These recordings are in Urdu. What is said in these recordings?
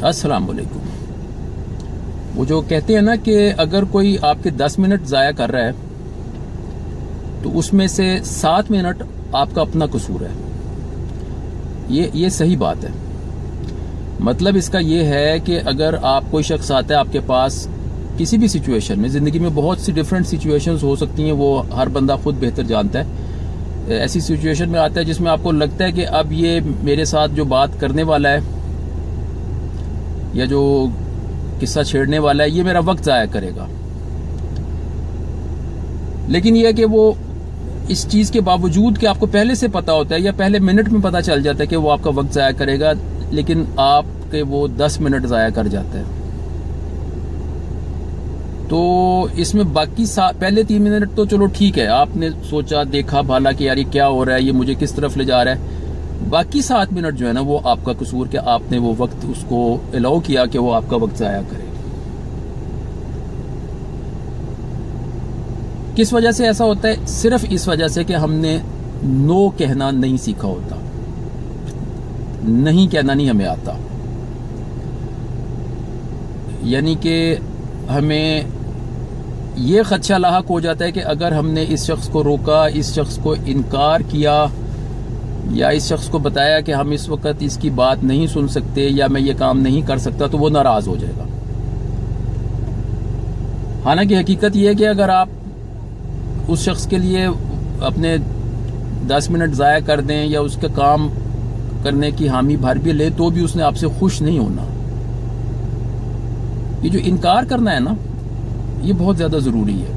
السلام علیکم. وہ جو کہتے ہیں نا کہ اگر کوئی آپ کے 10 منٹ ضائع کر رہا ہے تو اس میں سے 7 منٹ آپ کا اپنا قصور ہے. یہ صحیح بات ہے. مطلب اس کا یہ ہے کہ اگر آپ کوئی شخص آتا ہے آپ کے پاس کسی بھی سچویشن میں، زندگی میں بہت سی ڈیفرنٹ سچویشنز ہو سکتی ہیں، وہ ہر بندہ خود بہتر جانتا ہے. ایسی سچویشن میں آتا ہے جس میں آپ کو لگتا ہے کہ اب یہ میرے ساتھ جو بات کرنے والا ہے یا جو قصہ چھیڑنے والا ہے یہ میرا وقت ضائع کرے گا. لیکن یہ کہ وہ اس چیز کے باوجود کہ آپ کو پہلے سے پتا ہوتا ہے یا پہلے منٹ میں پتا چل جاتا ہے کہ وہ آپ کا وقت ضائع کرے گا، لیکن آپ کے وہ 10 منٹ ضائع کر جاتا ہے. تو اس میں باقی پہلے 3 منٹ تو چلو ٹھیک ہے، آپ نے سوچا دیکھا بھالا کہ یار یہ کیا ہو رہا ہے، یہ مجھے کس طرف لے جا رہا ہے. باقی 7 منٹ جو ہے نا وہ آپ کا قصور کہ آپ نے وہ وقت اس کو الاؤ کیا کہ وہ آپ کا وقت ضائع کرے. کس وجہ سے ایسا ہوتا ہے؟ صرف اس وجہ سے کہ ہم نے نو کہنا نہیں سیکھا ہوتا. نہیں کہنا نہیں ہمیں آتا. یعنی کہ ہمیں یہ خدشہ لاحق ہو جاتا ہے کہ اگر ہم نے اس شخص کو روکا، اس شخص کو انکار کیا یا اس شخص کو بتایا کہ ہم اس وقت اس کی بات نہیں سن سکتے یا میں یہ کام نہیں کر سکتا، تو وہ ناراض ہو جائے گا. حالانکہ حقیقت یہ ہے کہ اگر آپ اس شخص کے لیے اپنے 10 منٹ ضائع کر دیں یا اس کا کام کرنے کی حامی بھر بھی لیں تو بھی اس نے آپ سے خوش نہیں ہونا. یہ جو انکار کرنا ہے نا یہ بہت زیادہ ضروری ہے.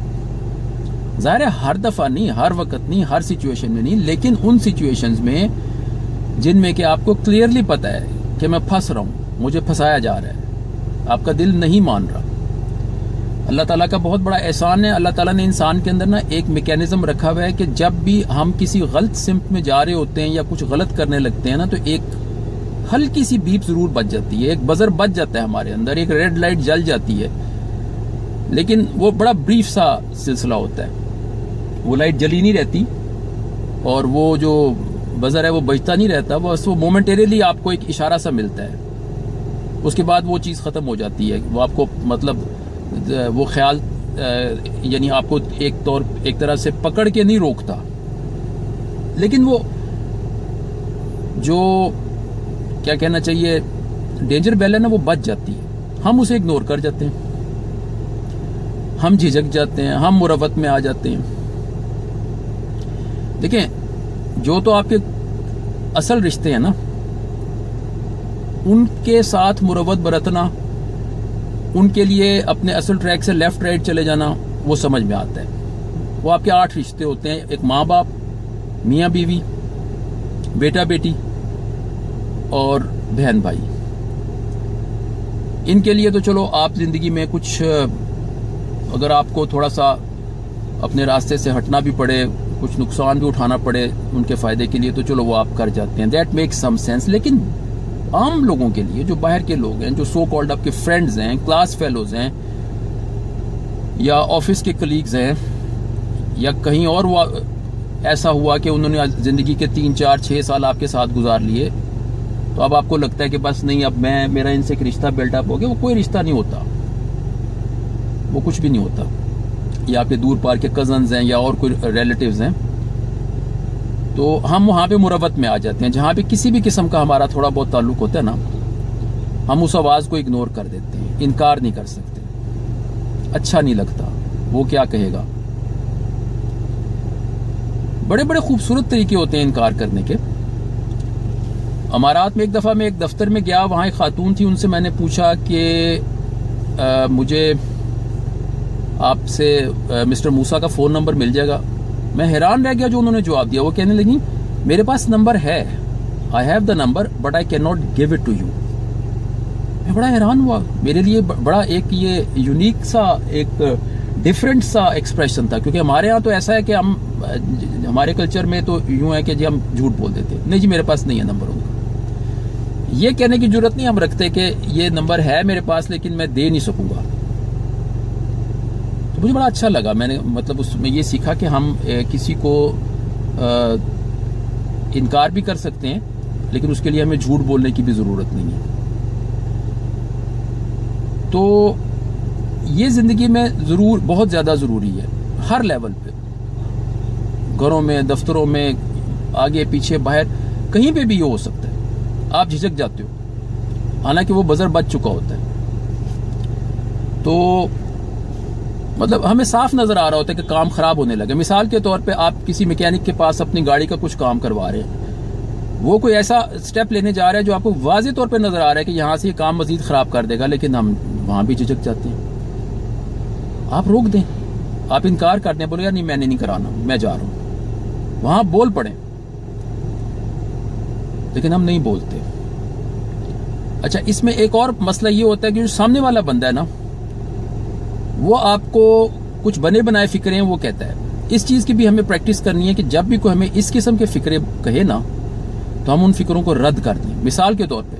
ظاہر ہے ہر دفعہ نہیں، ہر وقت نہیں، ہر سچویشن میں نہیں، لیکن ان سچویشنز میں جن میں کہ آپ کو کلیئرلی پتا ہے کہ میں پھنس رہا ہوں، مجھے پھنسایا جا رہا ہے، آپ کا دل نہیں مان رہا. اللہ تعالیٰ کا بہت بڑا احسان ہے. اللہ تعالیٰ نے انسان کے اندر نا ایک میکینزم رکھا ہوا ہے کہ جب بھی ہم کسی غلط سمت میں جا رہے ہوتے ہیں یا کچھ غلط کرنے لگتے ہیں نا تو ایک ہلکی سی بیپ ضرور بج جاتی ہے، ایک بزر بج جاتا ہے ہمارے اندر، ایک ریڈ لائٹ جل جاتی ہے. لیکن وہ بڑا بریف سا سلسلہ ہوتا ہے، وہ لائٹ جلی نہیں رہتی اور وہ جو بزر ہے وہ بجتا نہیں رہتا، بس وہ مومنٹریلی آپ کو ایک اشارہ سا ملتا ہے، اس کے بعد وہ چیز ختم ہو جاتی ہے. وہ آپ کو مطلب وہ خیال یعنی آپ کو ایک طرح سے پکڑ کے نہیں روکتا، لیکن وہ جو کیا کہنا چاہیے ڈینجر بیل ہے نا وہ بچ جاتی ہے. ہم اسے اگنور کر جاتے ہیں، ہم جھجک جاتے ہیں، ہم مروت میں آ جاتے ہیں. دیکھیں جو تو آپ کے اصل رشتے ہیں نا ان کے ساتھ مروت برتنا، ان کے لیے اپنے اصل ٹریک سے لیفٹ رائٹ چلے جانا وہ سمجھ میں آتا ہے. وہ آپ کے 8 رشتے ہوتے ہیں، ایک ماں باپ، میاں بیوی، بیٹا بیٹی اور بہن بھائی. ان کے لیے تو چلو آپ زندگی میں کچھ اگر آپ کو تھوڑا سا اپنے راستے سے ہٹنا بھی پڑے، کچھ نقصان بھی اٹھانا پڑے ان کے فائدے کے لیے تو چلو وہ آپ کر جاتے ہیں، دیٹ میک سم سینس. لیکن عام لوگوں کے لیے جو باہر کے لوگ ہیں، جو سو کالڈ آپ کے فرینڈز ہیں، کلاس فیلوز ہیں یا آفس کے کلیگز ہیں یا کہیں اور وہ ایسا ہوا کہ انہوں نے زندگی کے 3 4 6 سال آپ کے ساتھ گزار لیے تو اب آپ کو لگتا ہے کہ بس نہیں اب میرا ان سے ایک رشتہ بلٹ اپ ہو گیا. وہ کوئی رشتہ نہیں ہوتا، وہ کچھ بھی نہیں ہوتا. یا آپ کے دور پار کے کزنز ہیں یا اور کوئی ریلیٹیوز ہیں تو ہم وہاں پہ مروت میں آ جاتے ہیں. جہاں پہ کسی بھی قسم کا ہمارا تھوڑا بہت تعلق ہوتا ہے نا ہم اس آواز کو اگنور کر دیتے ہیں، انکار نہیں کر سکتے. اچھا نہیں لگتا، وہ کیا کہے گا. بڑے بڑے خوبصورت طریقے ہوتے ہیں انکار کرنے کے. امارات میں ایک دفعہ میں ایک دفتر میں گیا، وہاں ایک خاتون تھی، ان سے میں نے پوچھا کہ مجھے آپ سے مسٹر موسیٰ کا فون نمبر مل جائے گا. میں حیران رہ گیا جو انہوں نے جواب دیا. وہ کہنے لگی میرے پاس نمبر ہے، I have the number but I can not give it to you. میں بڑا حیران ہوا. میرے لیے بڑا ایک یہ یونیک سا ایک ڈفرینٹ سا ایکسپریشن تھا، کیونکہ ہمارے ہاں تو ایسا ہے کہ ہمارے کلچر میں تو یوں ہے کہ جی ہم جھوٹ بول دیتے ہیں، نہیں جی میرے پاس نہیں ہے نمبر ان کا. یہ کہنے کی جرت نہیں ہم رکھتے کہ یہ نمبر ہے میرے پاس لیکن میں دے نہیں سکوں گا. تو مجھے بڑا اچھا لگا. میں نے مطلب اس میں یہ سیکھا کہ ہم کسی کو انکار بھی کر سکتے ہیں لیکن اس کے لیے ہمیں جھوٹ بولنے کی بھی ضرورت نہیں ہے. تو یہ زندگی میں ضرور بہت زیادہ ضروری ہے، ہر لیول پہ، گھروں میں، دفتروں میں، آگے پیچھے باہر، کہیں پہ بھی یہ ہو سکتا ہے. آپ جھجک جاتے ہو حالانکہ وہ بزر بچ چکا ہوتا ہے. تو مطلب ہمیں صاف نظر آ رہا ہوتا ہے کہ کام خراب ہونے لگے. مثال کے طور پہ آپ کسی میکینک کے پاس اپنی گاڑی کا کچھ کام کروا رہے ہیں، وہ کوئی ایسا سٹیپ لینے جا رہا ہے جو آپ کو واضح طور پہ نظر آ رہا ہے کہ یہاں سے یہ کام مزید خراب کر دے گا، لیکن ہم وہاں بھی جھجک جاتے ہیں. آپ روک دیں، آپ انکار کر دیں، بولے یار نہیں میں نے نہیں کرانا، میں جا رہا ہوں. وہاں بول پڑیں، لیکن ہم نہیں بولتے. اچھا، اس میں ایک اور مسئلہ یہ ہوتا ہے کہ جو سامنے والا بندہ ہے نا، وہ آپ کو کچھ بنے بنائے فکریں وہ کہتا ہے. اس چیز کی بھی ہمیں پریکٹس کرنی ہے کہ جب بھی کوئی ہمیں اس قسم کے فکرے کہے نا تو ہم ان فکروں کو رد کر دیں. مثال کے طور پہ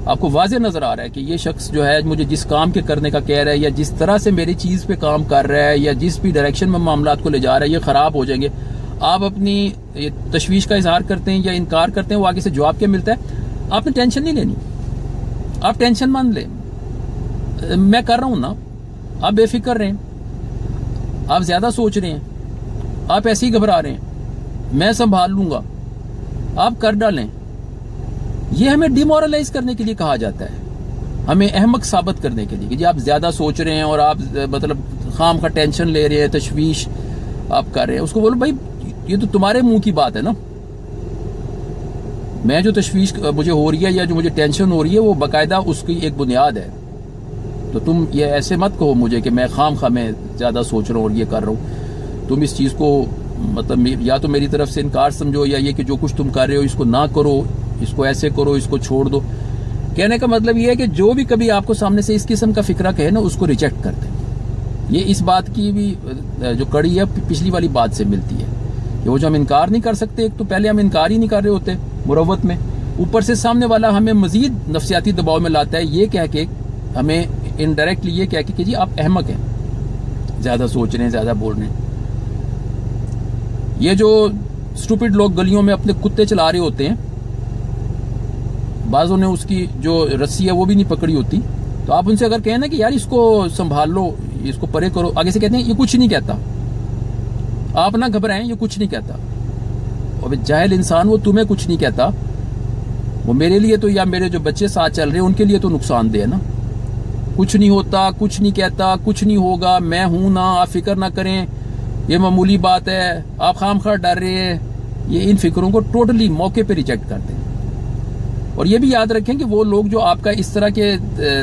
آپ کو واضح نظر آ رہا ہے کہ یہ شخص جو ہے مجھے جس کام کے کرنے کا کہہ رہا ہے، یا جس طرح سے میری چیز پہ کام کر رہا ہے، یا جس بھی ڈائریکشن میں معاملات کو لے جا رہا ہے، یہ خراب ہو جائیں گے. آپ اپنی تشویش کا اظہار کرتے ہیں یا انکار کرتے ہیں، وہ آگے سے جواب کیا ملتا ہے؟ آپ نے ٹینشن نہیں لینی، آپ ٹینشن مان لیں، میں کر رہا ہوں نا. آپ بے فکر رہیں، آپ زیادہ سوچ رہے ہیں، آپ ایسے ہی گھبرا رہے ہیں، میں سنبھال لوں گا، آپ کر ڈالیں. یہ ہمیں ڈی مورلائز کرنے کے لیے کہا جاتا ہے، ہمیں احمق ثابت کرنے کے لیے کہ جی آپ زیادہ سوچ رہے ہیں اور آپ مطلب خام کا ٹینشن لے رہے ہیں، تشویش آپ کر رہے ہیں. اس کو بولو بھائی یہ تو تمہارے منہ کی بات ہے نا، میں جو تشویش مجھے ہو رہی ہے یا جو مجھے ٹینشن ہو رہی ہے وہ باقاعدہ اس کی ایک بنیاد ہے. تو تم یہ ایسے مت کہو مجھے کہ میں خام خواہ میں زیادہ سوچ رہا ہوں اور یہ کر رہا ہوں. تم اس چیز کو مطلب یا تو میری طرف سے انکار سمجھو، یا یہ کہ جو کچھ تم کر رہے ہو اس کو نہ کرو، اس کو ایسے کرو، اس کو چھوڑ دو. کہنے کا مطلب یہ ہے کہ جو بھی کبھی آپ کو سامنے سے اس قسم کا فکرہ کہے نا، اس کو ریجیکٹ کر دیں. یہ اس بات کی بھی جو کڑی ہے پچھلی والی بات سے ملتی ہے کہ وہ جو ہم انکار نہیں کر سکتے، ایک تو پہلے ہم انکار ہی نہیں کر رہے ہوتے مروت میں، اوپر سے سامنے والا ہمیں مزید نفسیاتی دباؤ میں لاتا ہے، یہ کہہ کے ہمیں انڈائریکٹلی یہ کہہ کے کہ جی آپ احمق ہیں، زیادہ سوچ رہے ہیں، زیادہ بول رہے ہیں. یہ جو اسٹوپڈ لوگ گلیوں میں اپنے کتے چلا رہے ہوتے ہیں، بعضوں نے اس کی جو رسی ہے وہ بھی نہیں پکڑی ہوتی، تو آپ ان سے اگر کہیں نا کہ یار اس کو سنبھال لو، اس کو پرے کرو، آگے سے کہتے ہیں یہ کچھ نہیں کہتا، آپ نہ گھبرائیں، یہ کچھ نہیں کہتا. اور جاہل انسان، وہ تمہیں کچھ نہیں کہتا، وہ میرے لیے تو یا میرے جو بچے ساتھ چل رہے ہیں ان کے لیے تو نقصان دہ ہے نا. کچھ نہیں ہوتا، کچھ نہیں کہتا، کچھ نہیں ہوگا، میں ہوں نا، آپ فکر نہ کریں، یہ معمولی بات ہے، آپ خام خواہ ڈر رہے ہیں. یہ ان فکروں کو ٹوٹلی موقع پہ ریجیکٹ کر دیں. اور یہ بھی یاد رکھیں کہ وہ لوگ جو آپ کا اس طرح کے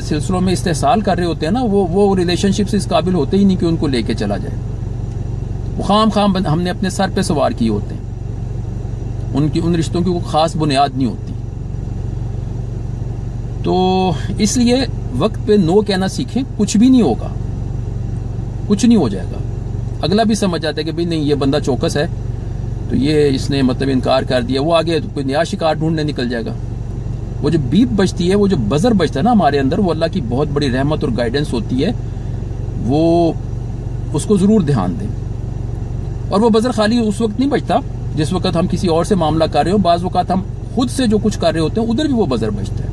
سلسلوں میں استحصال کر رہے ہوتے ہیں نا، وہ ریلیشن شپ سے اس قابل ہوتے ہی نہیں کہ ان کو لے کے چلا جائے. وہ خام ہم نے اپنے سر پہ سوار کیے ہوتے ہیں، ان رشتوں کی کوئی خاص بنیاد نہیں ہوتی. تو اس لیے وقت پہ نو کہنا سیکھیں. کچھ بھی نہیں ہوگا، کچھ نہیں ہو جائے گا. اگلا بھی سمجھ جاتا ہے کہ بھئی نہیں یہ بندہ چوکس ہے، تو یہ اس نے مطلب انکار کر دیا، وہ آگے کوئی نیا شکار ڈھونڈنے نکل جائے گا. وہ جو بیپ بجتی ہے، وہ جو بزر بجتا ہے نا ہمارے اندر، وہ اللہ کی بہت بڑی رحمت اور گائیڈنس ہوتی ہے. وہ اس کو ضرور دھیان دیں. اور وہ بزر خالی اس وقت نہیں بجتا جس وقت ہم کسی اور سے معاملہ کر رہے ہو. بعض اوقات ہم خود سے جو کچھ کر رہے ہوتے ہیں ادھر بھی وہ بزر بجتا ہے.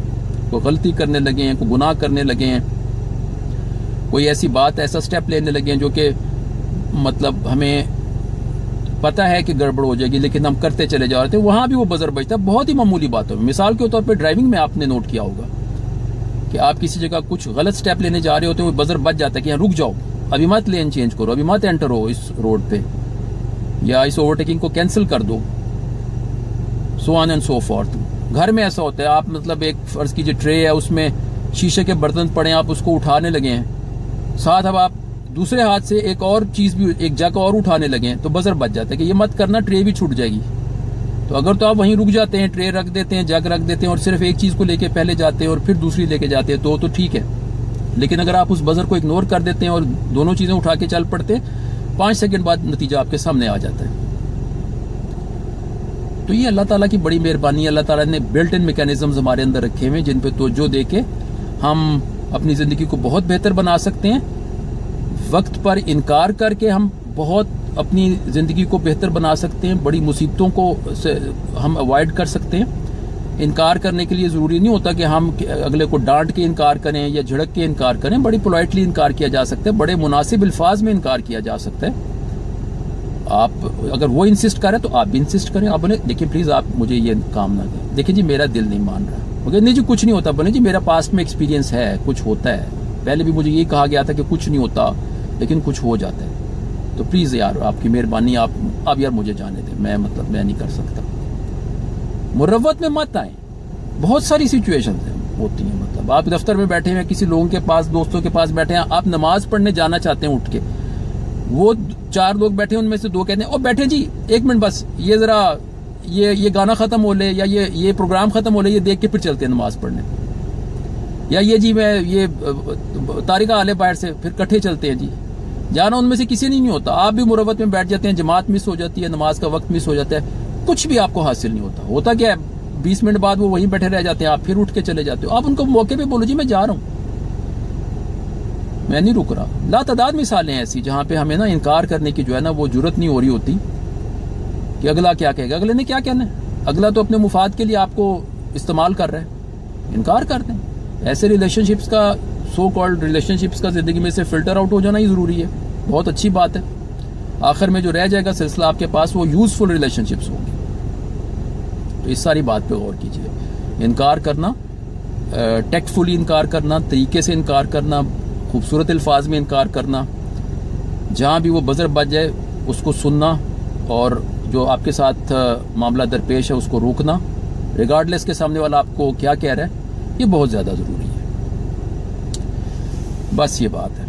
کوئی غلطی کرنے لگے ہیں، کوئی گناہ کرنے لگے ہیں، کوئی ایسی بات، ایسا سٹیپ لینے لگے ہیں جو کہ مطلب ہمیں پتہ ہے کہ گڑبڑ ہو جائے گی، لیکن ہم کرتے چلے جا رہے تھے، وہاں بھی وہ بزر بجتا ہے. بہت ہی معمولی باتوں میں. مثال کے طور پہ ڈرائیونگ میں آپ نے نوٹ کیا ہوگا کہ آپ کسی جگہ کچھ غلط سٹیپ لینے جا رہے ہوتے ہیں، وہ بزر بج جاتا ہے کہ یہاں رک جاؤ، ابھی مت لین چینج کرو، ابھی مت انٹر ہو اس روڈ پہ، یا اس اوورٹیکنگ کو کینسل کر دو، سو آن اینڈ سو فورتھ. گھر میں ایسا ہوتا ہے، آپ مطلب ایک فرض کیجیے ٹرے ہے، اس میں شیشے کے برتن پڑے ہیں، آپ اس کو اٹھانے لگے ہیں، ساتھ اب آپ دوسرے ہاتھ سے ایک اور چیز بھی، ایک جگ اور اٹھانے لگے ہیں، تو بزر بچ جاتا ہے کہ یہ مت کرنا، ٹرے بھی چھوٹ جائے گی. تو اگر تو آپ وہیں رک جاتے ہیں، ٹرے رکھ دیتے ہیں، جگ رکھ دیتے ہیں، اور صرف ایک چیز کو لے کے پہلے جاتے ہیں اور پھر دوسری لے کے جاتے ہیں تو ٹھیک ہے. لیکن اگر آپ اس بزر کو اگنور کر دیتے ہیں اور دونوں چیزیں اٹھا کے چل پڑتے ہیں، 5 سیکنڈ بعد نتیجہ آپ کے سامنے آ جاتا ہے. تو یہ اللہ تعالیٰ کی بڑی مہربانی ہے. اللہ تعالیٰ نے بلٹ ان میکینزمز ہمارے اندر رکھے ہوئے ہیں جن پہ توجہ دے کے ہم اپنی زندگی کو بہت بہتر بنا سکتے ہیں. وقت پر انکار کر کے ہم بہت اپنی زندگی کو بہتر بنا سکتے ہیں. بڑی مصیبتوں کو ہم اوائڈ کر سکتے ہیں. انکار کرنے کے لیے ضروری نہیں ہوتا کہ ہم اگلے کو ڈانٹ کے انکار کریں یا جھڑک کے انکار کریں. بڑی پولائٹلی انکار کیا جا سکتا ہے, بڑے مناسب الفاظ میں انکار کیا جا سکتا ہے. آپ اگر وہ انسسٹ کریں تو آپ بھی انسسٹ کریں. آپ بولے دیکھیں پلیز آپ مجھے یہ کام نہ کریں, دیکھیں جی میرا دل نہیں مان رہا. مگر نہیں جی کچھ نہیں ہوتا. بولے جی میرا پاسٹ میں ایکسپیرینس ہے, کچھ ہوتا ہے, پہلے بھی مجھے یہ کہا گیا تھا کہ کچھ نہیں ہوتا لیکن کچھ ہو جاتا ہے, تو پلیز یار آپ کی مہربانی آپ یار مجھے جانے دیں, میں نہیں کر سکتا. مروت میں مت آئیں. بہت ساری سچویشنز ہوتی ہیں, مطلب آپ دفتر میں بیٹھے ہیں, کسی لوگوں کے پاس, دوستوں کے پاس بیٹھے ہیں, آپ نماز پڑھنے جانا چاہتے ہیں اٹھ کے, وہ 4 لوگ بیٹھے ہیں, ان میں سے 2 کہتے ہیں او بیٹھے جی 1 منٹ بس, یہ ذرا یہ گانا ختم ہو لے یا یہ پروگرام ختم ہو لے, یہ دیکھ کے پھر چلتے ہیں نماز پڑھنے, یا یہ جی میں یہ طارقہ آلے باہر سے, پھر کٹھے چلتے ہیں جی. جانا ان میں سے کسی نہیں ہوتا. آپ بھی مروت میں بیٹھ جاتے ہیں, جماعت مس ہو جاتی ہے, نماز کا وقت مس ہو جاتا ہے, کچھ بھی آپ کو حاصل نہیں ہوتا. ہوتا کیا ہے 20 منٹ بعد وہ وہیں بیٹھے رہ جاتے ہیں, آپ پھر اٹھ کے چلے جاتے ہو. آپ ان کو موقع پہ بولو جی میں جا رہا ہوں, میں نہیں رک رہا. لا تعداد مثالیں ایسی جہاں پہ ہمیں نا انکار کرنے کی جو ہے نا وہ جرت نہیں ہو رہی ہوتی کہ اگلا کیا کہے گا. اگلے نے کیا کہنا ہے, اگلا تو اپنے مفاد کے لیے آپ کو استعمال کر رہا ہے. انکار کر دیں. ایسے ریلیشن شپس کا, سو کالڈ ریلیشن شپس کا زندگی میں سے فلٹر آؤٹ ہو جانا ہی ضروری ہے. بہت اچھی بات ہے. آخر میں جو رہ جائے گا سلسلہ آپ کے پاس وہ یوزفل ریلیشن شپس ہوں گے. تو اس ساری بات پہ غور کیجیے. انکار کرنا, ٹیکٹفلی انکار کرنا, طریقے سے انکار کرنا, خوبصورت الفاظ میں انکار کرنا, جہاں بھی وہ بزر بچ جائے اس کو سننا, اور جو آپ کے ساتھ معاملہ درپیش ہے اس کو روکنا, ریگارڈلیس کے سامنے والا آپ کو کیا کہہ رہا ہے, یہ بہت زیادہ ضروری ہے. بس یہ بات ہے.